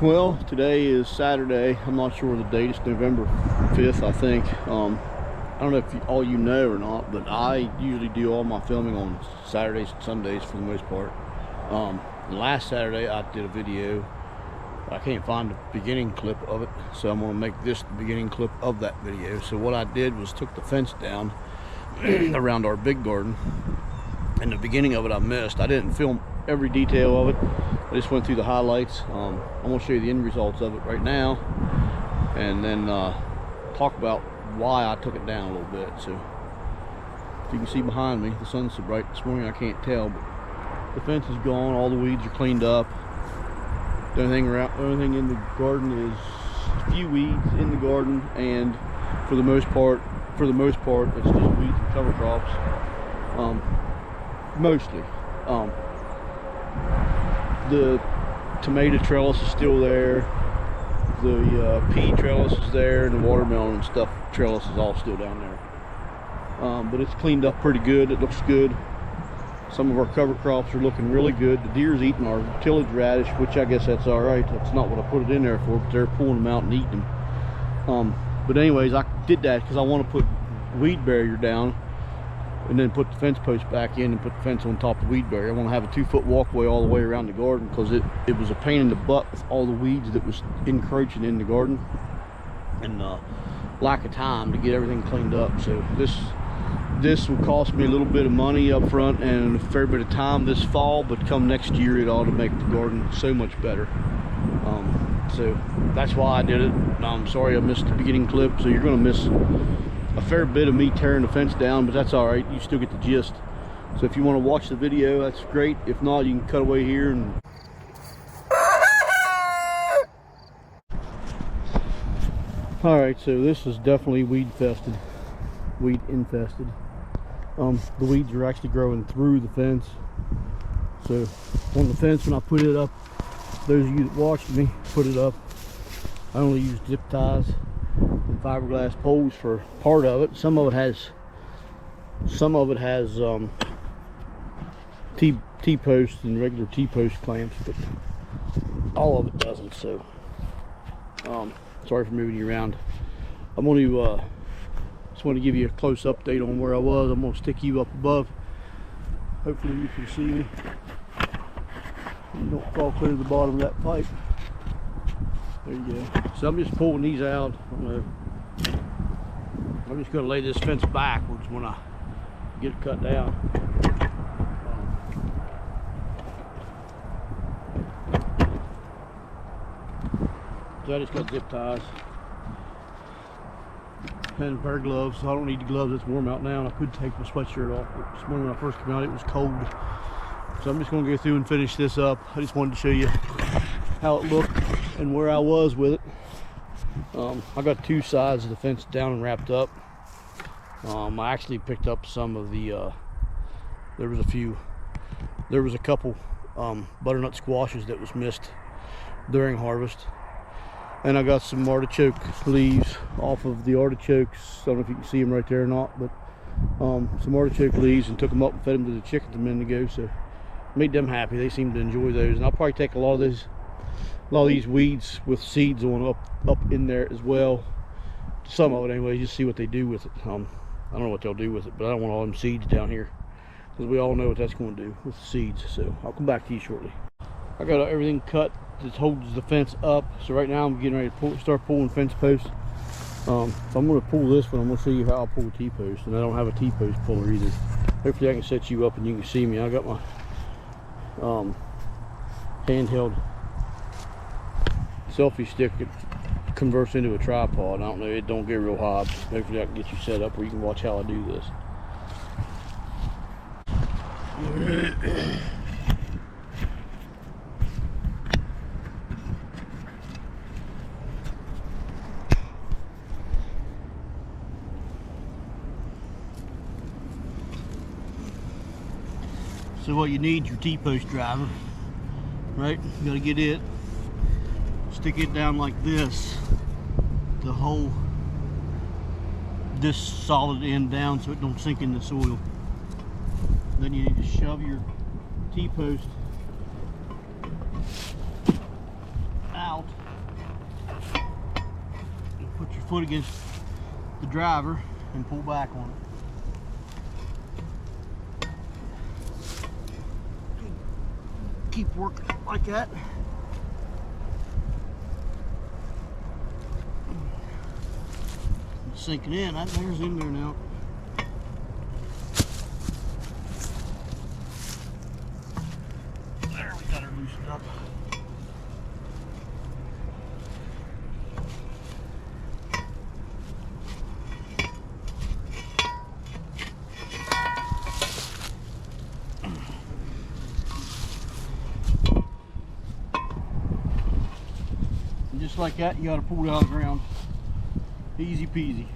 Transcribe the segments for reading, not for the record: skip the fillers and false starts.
Well, today is Saturday. I'm not sure the date. It's November 5th, I think. I don't know if all you know or not, but I usually do all my filming on Saturdays and Sundays for the most part. Last Saturday I did a video. I can't find the beginning clip of it, so I'm going to make this the beginning clip of that video. So what I did was took the fence down around our big garden. And the beginning of it I missed. I didn't film every detail of it. I just went through the highlights. I'm going to show you the end results of it right now, and then talk about why I took it down a little bit. So if you can see behind me, the sun's so bright this morning I can't tell, but the fence is gone. All the weeds are cleaned up. The only thing in the garden is a few weeds in the garden, and for the most part it's just weeds and cover crops. Mostly. The tomato trellis is still there, the pea trellis is there, and the watermelon and stuff trellis is all still down there. But it's cleaned up pretty good. It looks good. Some of our cover crops are looking really good. The deer's eating our tillage radish, which I guess that's all right. That's not what I put it in there for, but they're pulling them out and eating them. But anyways, I did that because I want to put weed barrier down and then put the fence post back in and put the fence on top of the weed barrier. I want to have a 2-foot walkway all the way around the garden because it was a pain in the butt with all the weeds that was encroaching in the garden, and lack of time to get everything cleaned up. So this will cost me a little bit of money up front and a fair bit of time this fall, but come next year it ought to make the garden so much better. So that's why I did it. I'm sorry I missed the beginning clip, so you're going to miss a fair bit of me tearing the fence down, but that's all right. You still get the gist. So if you want to watch the video, that's great. If not, you can cut away here and all right. So this is definitely weed infested. The weeds are actually growing through the fence. So on the fence, when I put it up, those of you that watched me put it up, I only used zip ties and fiberglass poles for part of it. Some of it has T-posts and regular T-post clamps, but all of it doesn't. So sorry for moving you around. I'm going to just want to give you a close update on where I was. I'm going to stick you up above. Hopefully you can see me. You don't fall clear to the bottom of that pipe. There you go. So I'm just pulling these out. I'm just going to lay this fence backwards when I get it cut down. So I just got zip ties and a pair of gloves. So I don't need the gloves. It's warm out now, and I could take my sweatshirt off, but this morning when I first came out it was cold. So I'm just going to go through and finish this up. I just wanted to show you how it looked and where I was with it. I got 2 sides of the fence down and wrapped up. I actually picked up some of the there was a couple butternut squashes that was missed during harvest, and I got some artichoke leaves off of the artichokes. I don't know if you can see them right there or not, but some artichoke leaves, and took them up and fed them to the chickens a minute ago, so made them happy. They seem to enjoy those, and I'll probably take a lot of these weeds with seeds on up in there as well. Some of it anyway, just see what they do with it. I don't know what they'll do with it, but I don't want all them seeds down here, because we all know what that's going to do with the seeds. So I'll come back to you shortly. I got everything cut that holds the fence up, so right now I'm getting ready to start pulling fence posts. So I'm going to pull this one. I'm going to show you how I pull a T-post, and I don't have a T-post puller either. Hopefully I can set you up and you can see me. I got my handheld selfie stick. It converts into a tripod. I don't know, it don't get real high. Hopefully I can get you set up where you can watch how I do this. So what you need, your T-post driver, right? You gotta get it, stick it down like this to hold this solid end down so it don't sink in the soil. Then you need to shove your T-post out foot against the driver and pull back on it. Keep working like that. It's sinking in. That there's in there now. There, we got her loosened up. Just like that, you got to pull it out of the ground. Easy peasy.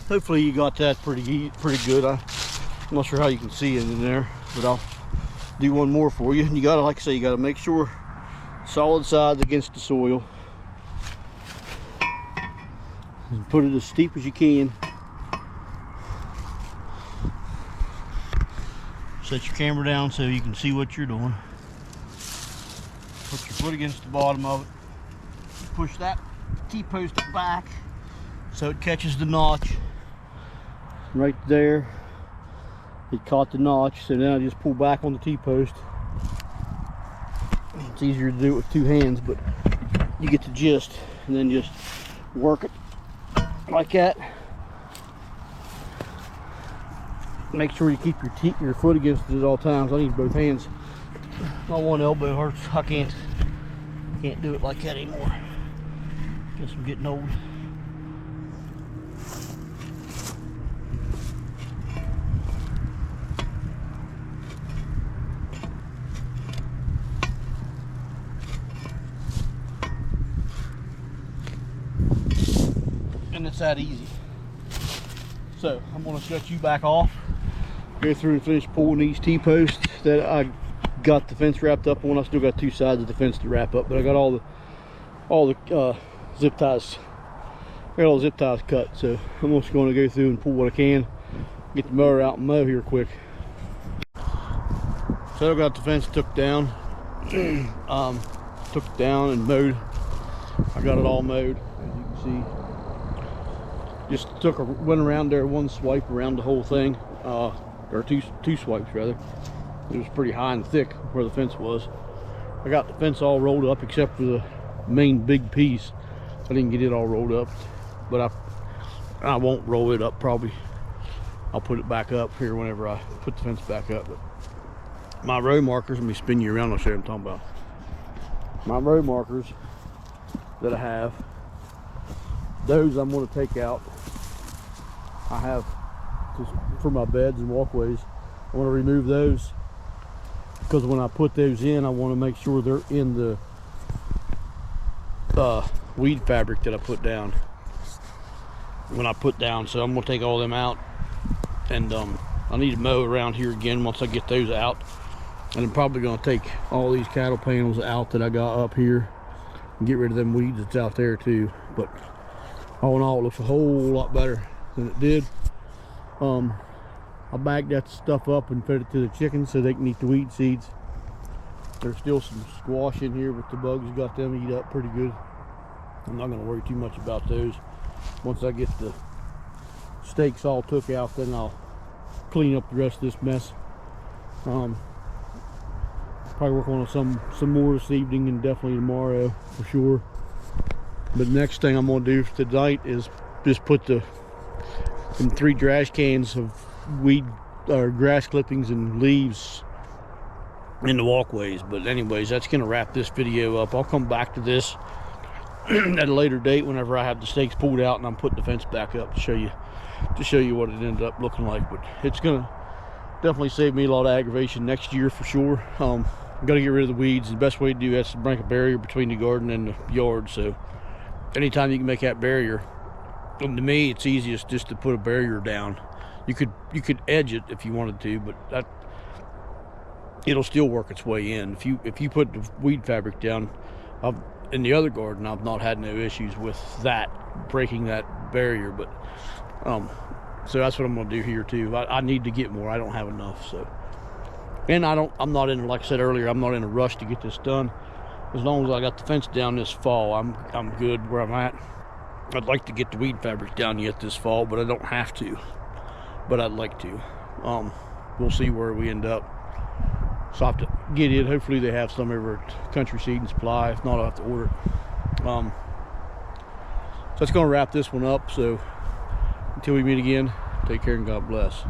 Hopefully you got that pretty good. I'm not sure how you can see it in there, but I'll do one more for you. And you gotta, like I say, you gotta make sure solid sides against the soil. And put it as steep as you can. Set your camera down so you can see what you're doing. Put your foot against the bottom of it. Push that T-post back so it catches the notch. Right there, it caught the notch, so now I just pull back on the T-post. It's easier to do it with two hands, but you get the gist, and then just work it like that. Make sure you keep your foot against it at all times. I need both hands. My one elbow hurts. I can't do it like that anymore. Guess I'm getting old. And it's that easy. So I'm going to shut you back off, go through and finish pulling these T-posts that I got the fence wrapped up on. I still got two sides of the fence to wrap up, but I got all the zip ties. I got all the zip ties cut, so I'm just going to go through and pull what I can, get the mower out and mow here quick. So I got the fence took down, took it down and mowed. I got it all mowed, as you can see. Just went around there one swipe around the whole thing, or two swipes rather. It was pretty high and thick where the fence was. I got the fence all rolled up except for the main big piece. I didn't get it all rolled up, but I won't roll it up probably. I'll put it back up here whenever I put the fence back up. But my row markers, let me spin you around, I'll show you what I'm talking about. My row markers that I have, those I'm going to take out. I have just for my beds and walkways. I want to remove those because when I put those in, I want to make sure they're in the weed fabric that I put down. When I put down, so I'm going to take all them out, and I need to mow around here again once I get those out. And I'm probably going to take all these cattle panels out that I got up here and get rid of them weeds that's out there too. But all in all, it looks a whole lot better than it did. I bagged that stuff up and fed it to the chickens so they can eat the weed seeds. There's still some squash in here, but the bugs got them eat up pretty good. I'm not going to worry too much about those. Once I get the stakes all took out, then I'll clean up the rest of this mess. Probably work on some more this evening and definitely tomorrow for sure. But next thing I'm going to do tonight is just put them 3 trash cans of weed or grass clippings and leaves in the walkways. But anyways, that's going to wrap this video up. I'll come back to this at a later date whenever I have the stakes pulled out and I'm putting the fence back up to show you what it ended up looking like. But it's going to definitely save me a lot of aggravation next year for sure. I'm going to get rid of the weeds. The best way to do that is to break a barrier between the garden and the yard. So anytime you can make that barrier, and to me it's easiest just to put a barrier down. You could edge it if you wanted to, but it'll still work its way in. If you put the weed fabric down, in the other garden I've not had no issues with that breaking that barrier. But So that's what I'm gonna do here too. I need to get more. I don't have enough. So, and I'm not in, like I said earlier, I'm not in a rush to get this done. As long as I got the fence down this fall, I'm good where I'm at. I'd like to get the weed fabric down yet this fall, but I don't have to. But I'd like to. We'll see where we end up. So I have to get it. Hopefully they have some over at Country Seed and Supply. If not, I'll have to order it. So that's gonna wrap this one up. So until we meet again, take care and God bless.